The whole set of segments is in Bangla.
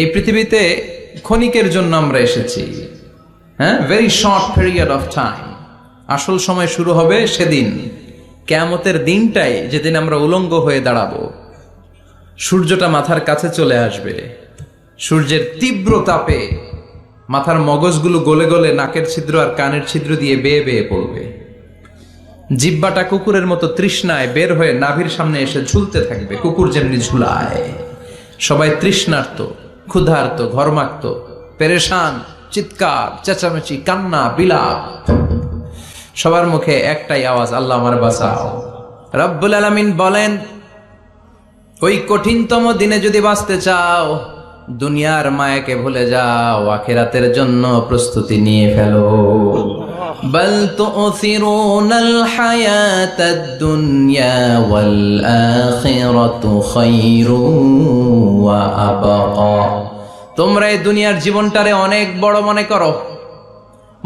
এই পৃথিবীতে ক্ষণিকের জন্য আমরা এসেছি, হ্যাঁ, very short period of time. আসল সময় শুরু হবে সেদিন, কিয়ামতের দিনটাই, যেদিন আমরা উলঙ্গ হয়ে দাঁড়াবো। সূর্যটা মাথার কাছে চলে আসবে, সূর্যের তীব্র তাপে মাথার মগজগুলো গলে গলে নাকের ছিদ্র আর কানের ছিদ্র দিয়ে বেয়ে বেয়ে পড়বে। জিহ্বাটা কুকুরের মতো তৃষ্ণায় বের হয়ে নাভির সামনে এসে ঝুলতে থাকবে, কুকুর যেমনি ঝুলায়। সবাই তৃষ্ণার্ত, ক্ষুধার্ত, ঘর্মাক্ত, পেরেশান, চিৎকার, চেঁচামেচি, কান্না, বিলাপ। সবার মুখে একটাই আওয়াজ, আল্লাহ আমার বাঁচাও। রব্বুল আলামিন বলেন, ওই কঠিনতম দিনে যদি বাঁচতে চাও, দুনিয়ার মায়াকে ভুলে যাও, আখিরাতের জন্য প্রস্তুতি নিয়ে ফেলো। বাল তুসিরুনাল হায়াতাদ দুনিয়া ওয়াল আখিরাতু খায়রুন ওয়া আবকা। তোমরা এই দুনিয়ার জীবনটারে অনেক বড়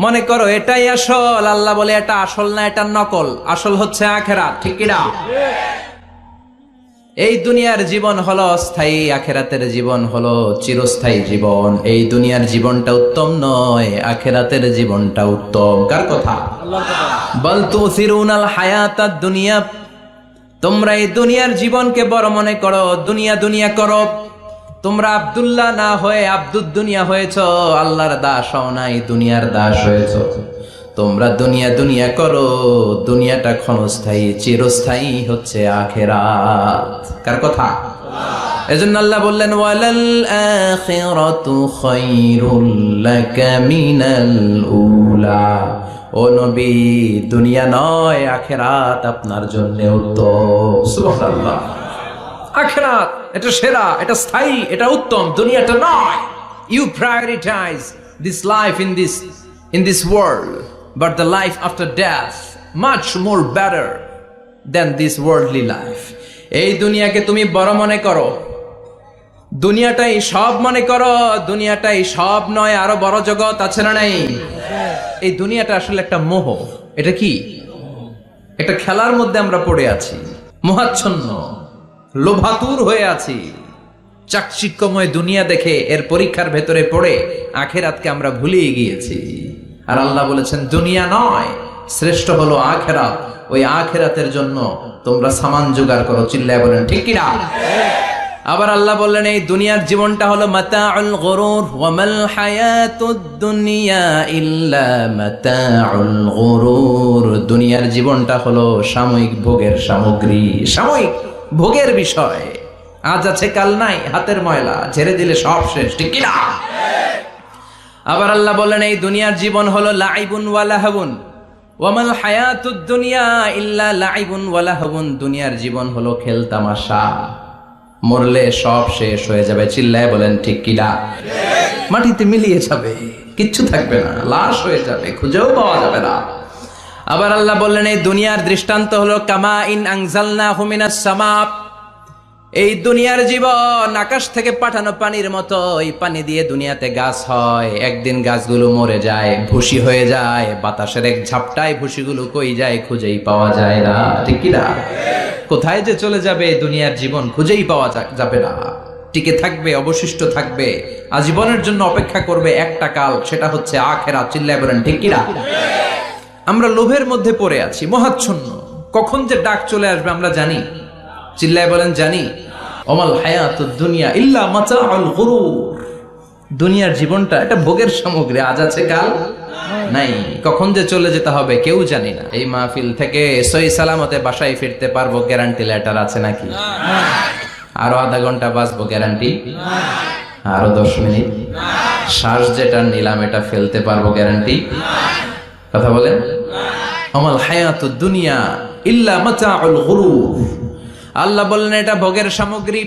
মনে করো এটাই আসল। আল্লাহ বলে এটা আসল না, এটা নকল। আসল হচ্ছে আখিরাত, ঠিক কি না? এই দুনিয়ার জীবন হলো অস্থায়ী, আখিরাতের জীবন হলো চিরস্থায়ী জীবন। এই দুনিয়ার জীবনটা উত্তম নয়, আখিরাতের জীবনটা উত্তম। কার কথা? আল্লাহর কথা। বাল তুসিরুনাল হায়াতাদ দুনিয়া, তোমরা এই দুনিয়ার জীবনকে বড় মনে করো, দুনিয়া করো। তোমরা আব্দুল্লাহ না হয়ে আব্দুদ দুনিয়া হয়েছো, আল্লাহর দাস হও নাই, দুনিয়ার দাস হয়েছো। তোমরা দুনিয়া করো, দুনিয়াটা ক্ষণস্থায়ী, চিরস্থায়ী হচ্ছে আখিরাত। কার কথা? এজন্য আল্লাহ বললেন, ওয়ালাল আখিরাতু খায়রুল লাকা মিনাল উলা। ও নবী, দুনিয়া নয়, আখিরাত আপনার জন্য উত্তম। সুবহানাল্লাহ। আখিরাত এটা সেরা, এটা স্থায়ী, এটা উত্তম, দুনিয়াটা নয়। You prioritise this life in this world, but the life after death much more better than this worldly life. এই দুনিয়াকে তুমি বড় মনে করো, দুনিয়াটাই সব মনে করো। দুনিয়াটাই সব নয়, আরো বড় জগৎ আছে না নাই? এই দুনিয়াটা আসলে একটা মোহ। এটা কি? একটা খেলার মধ্যে আমরা পড়ে আছি, মোহাচ্ছন্ন, লোভাতুর হয়ে আছি। চাকচিক্যময় দুনিয়া দেখে এর পরীক্ষার ভেতরে পড়ে আখিরাতকে আমরা ভুলিয়ে গিয়েছি। আর আল্লাহ বলেছেন দুনিয়া নয়, শ্রেষ্ঠ হলো আখিরাত। ওই আখিরাতের জন্য তোমরা সামান জোগাড় করো। চিল্লায় বলেন ঠিক কিনা? আবার আল্লাহ বললেন, এই দুনিয়ার জীবনটা হলো মাতাউল গুরুর, ওয়া মাল হায়াতুদ দুনিয়া ইল্লা মাতাউল গুরুর। দুনিয়ার জীবনটা হলো সাময়িক ভোগের সামগ্রী, সাময়িক ভোগের বিষয়। আজ আছে কাল নাই, হাতের ময়লা, ঝেড়ে দিলে সব শেষ, ঠিক কিনা? আবার আল্লাহ বললেন, এই দুনিয়ার জীবন হলো লাইবুন ওয়া লাহবুন, ওয়া মাল হায়াতুদ দুনিয়া ইল্লা লাইবুন ওয়া লাহবুন। দুনিয়ার জীবন হলো খেল তামাশা, মরলে সব শেষ হয়ে যাবে। চিল্লায় বলেন ঠিক কিনা? মাটিতে মিলিয়ে যাবে, কিচ্ছু থাকবে না, লাশ হয়ে যাবে, খুঁজেও পাওয়া যাবে না। আবার আল্লাহ বললেন, এই দুনিয়ার দৃষ্টান্ত হলো কামা ইন আনজালনাহু মিনাস সামা। এই দুনিয়ার জীবন আকাশ থেকে পাঠানো পানির মতো। এই পানি দিয়ে দুনিয়াতে গাছ হয়, একদিন গাছগুলো মরে যায়, ভুসি হয়ে যায়। বাতাসের এক ঝাপটায় ভুসিগুলো কই যায়, খুঁজেই পাওয়া যায় না, ঠিক কি না? কোথায় যে চলে যাবে দুনিয়ার জীবন, খুঁজেই পাওয়া যাবে না। টিকে থাকবে, অবশিষ্ট থাকবে, আজীবনের জন্য অপেক্ষা করবে একটা কাল, সেটা হচ্ছে আখিরাত। চিল্লায় বলেন ঠিক কি না? আমরা লোভের মধ্যে পড়ে আছি, মোহাচ্ছন্ন। কখন যে ডাক চলে আসবে আমরা জানি? চিল্লায় বলেন জানি। ওমাল হায়াতুদ দুনিয়া ইল্লা মাতাউল গুরুর। দুনিয়ার জীবনটা এটা ভোগের সামগ্রী, আজ আছে কাল নাই। কখন যে চলে যেতে হবে কেউ জানি না। এই মাহফিল থেকে সহি সালামতে বাসায় ফিরতে পারবো, গ্যারান্টি লেটার আছে নাকি? আরো আধা ঘন্টা বাঁচবো, গ্যারান্টি? আরো 10 মিনিট শ্বাস যেটা নিলাম এটা ফেলতে পারবো, গ্যারান্টি? কথা বলেন। ওমাল হায়াতুদ দুনিয়া ইল্লা মাতাউল গুরুর। আল্লাহ বললেন এটা ভোগের সামগ্রী।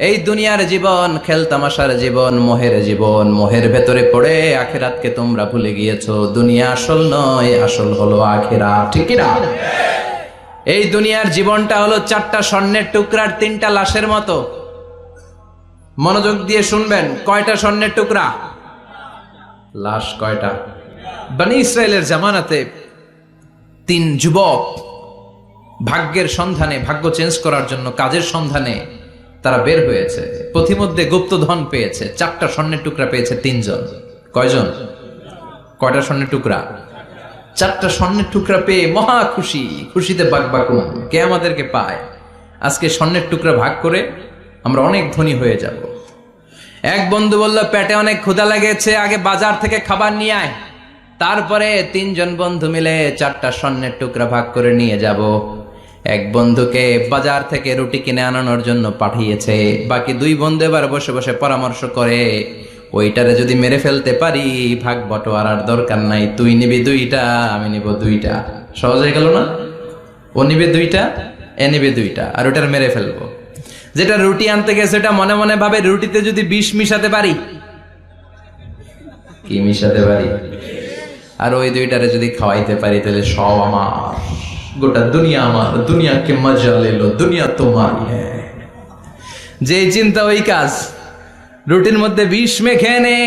এই দুনিয়ার জীবন খেল তামাশার জীবন, মোহের জীবন। মোহের ভেতরে পড়ে আখিরাতকে তোমরা ভুলে গিয়েছো। দুনিয়া আসল নয়, আসল হলো আখিরাত, ঠিক কি না? এই দুনিয়ার জীবনটা হলো 4টা স্বর্ণের টুকরার 3টা লাশের মতো। মনোযোগ দিয়ে শুনবেন, কয়টা স্বর্ণের টুকরা? লাশ কয়টা? বনি ইসরাইলের জামানাতে 3 যুবক ভাগ্যের সন্ধানে, ভাগ্য চেঞ্জ করার জন্য, কাজের সন্ধানে তারা বের হয়েছে, পথিমধ্যে গুপ্তধন পেয়েছে, 4টা স্বর্ণের টুকরা পেয়েছে 3 জন। কয়জন? কয়টা স্বর্ণের টুকরা? 4টা স্বর্ণের টুকরা পেয়ে মহা খুশি, খুশিতে বাকবাকুম। কে আমাদেরকে পায়? আজকে স্বর্ণের টুকরা ভাগ করে আমরা অনেক ধনী হয়ে যাব। এক বন্ধু বলল, পেটে অনেক ক্ষুধা লেগেছে, আগে বাজার থেকে খাবার নিয়ে আয়, তারপরে 3 জন বন্ধু মিলে 4টা স্বর্ণের টুকরা ভাগ করে নিয়ে যাব। এক বন্ধুকে বাজার থেকে রুটি কিনে আনানোর জন্য পাঠিয়েছে, বাকি 2 বন্ধু এবার বসে বসে পরামর্শ করে, ওইটারে যদি মেরে ফেলতে পারি ভাগ বটোয়ারার দরকার নাই, তুই নিবি 2টা, আমি নিব 2টা। সহজ হয়ে গেল না? ও নিবে 2টা, এ নিবে 2টা, আর ওটার মেরে ফেলবো। যেটা রুটি আনতে গেছে ওটা মনে মনে ভাবে, রুটিতে যদি বিষ মিশাতে পারি। কি মিশাতে পারি? আর ওই 2টারে যদি খাওয়াইতে পারি তাহলে সব আমার, গোটা দুনিয়া আমার, দুনিয়াকে মজা লেলো, দুনিয়া তোমার। যে চিন্তা ওই কাজ। রুটির মধ্যে বিষ মেখে এনে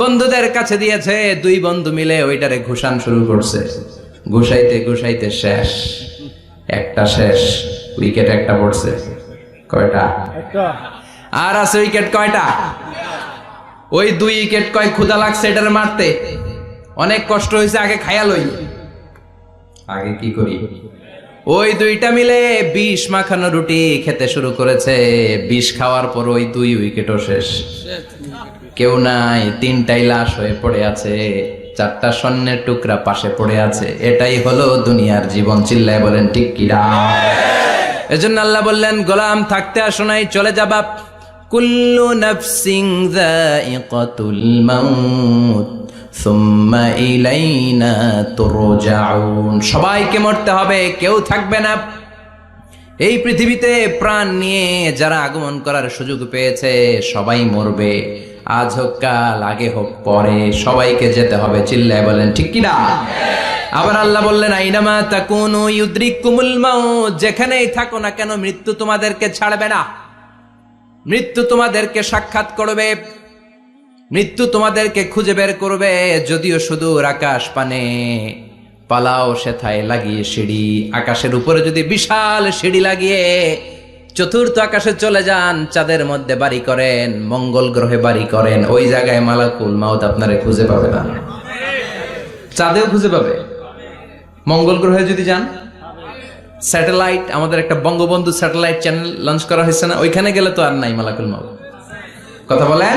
বন্ধুদের কাছে দিয়েছে, 2 বন্ধু মিলে ওইটারে ঘুষান শুরু করছে। ঘুষাইতে ঘুষাইতে শেষ, একটা শেষ, উইকেট একটা পড়ছে। কয়টা? আর আছে উইকেট কয়টা? ওই 2 উইকেট। কয় ক্ষুধা লাগছে এটারে মারতে, অনেক কষ্ট হয়েছে, আগে খায়া লই। আগে কি করি? ওই 2টা মিলে বিষ মাখানো রুটি খেতে শুরু করেছে। বিষ খাওয়ার পর ওই 2 উইকেটও শেষ, কেউ নাই, 3টাই লাশ হয়ে পড়ে আছে, 4টা স্বর্ণের টুকরা পাশে পড়ে আছে। এটাই হলো দুনিয়ার জীবন। চিল্লায় বলেন ঠিক কিনা? এজন্য আল্লাহ বললেন, গোলাম থাকতে আসো নাই, চলে যাবা। কুল্লু নাফসিন যায়িকাতুল মাউত সুম্মা ইলাইনা তুরজাউন। সবাইকে মরতে হবে, কেউ থাকবে না। এই পৃথিবীতে প্রাণ নিয়ে যারা আগমন করার সুযোগ পেয়েছে সবাই মরবে, আজ হোক কাল, আগে হোক পরে, সবাইকে যেতে হবে। চিল্লায় বলেন ঠিক কিনা? আবার আল্লাহ বললেন, আইনামা তাকুনু ইউদরিকুমুল মাউত। যেখানেই থাকো না কেন মৃত্যু তোমাদেরকে ছাড়বে না, মৃত্যু তোমাদেরকে সাক্ষাৎ করবে, মৃত্যু তোমাদেরকে খুঁজে বের করবে। যদিও সুদূর আকাশ পানে, পালাও সেথায় লাগিয়ে সিঁড়ি। আকাশের উপরে যদি বিশাল সিঁড়ি লাগিয়ে 4র্থ আকাশে চলে যান, চাঁদের মধ্যে বাড়ি করেন, মঙ্গল গ্রহে বাড়ি করেন, ওই জায়গায় মালাকুল মাউত আপনারে খুঁজে পাবে না। চাঁদেও খুঁজে পাবে, মঙ্গল গ্রহে যদি যান, স্যাটেলাইট, আমাদের একটা বঙ্গবন্ধু স্যাটেলাইট চ্যানেল লঞ্চ করা হয়েছে না, ওইখানে গেলে তো আর নাই মালাকুল মাউত। কথা বলেন।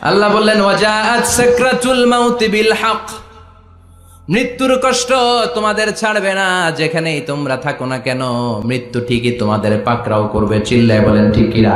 আল্লাহ বললেন, ওয়াজাআত সাকরাতুল মাউত বিল হক। মৃত্যুর কষ্ট তোমাদের ছাড়বে না, যেখানেই তোমরা থাকো না কেন মৃত্যু ঠিকই তোমাদের পাকড়াও করবে। চিল্লায় বলেন ঠিক কিনা?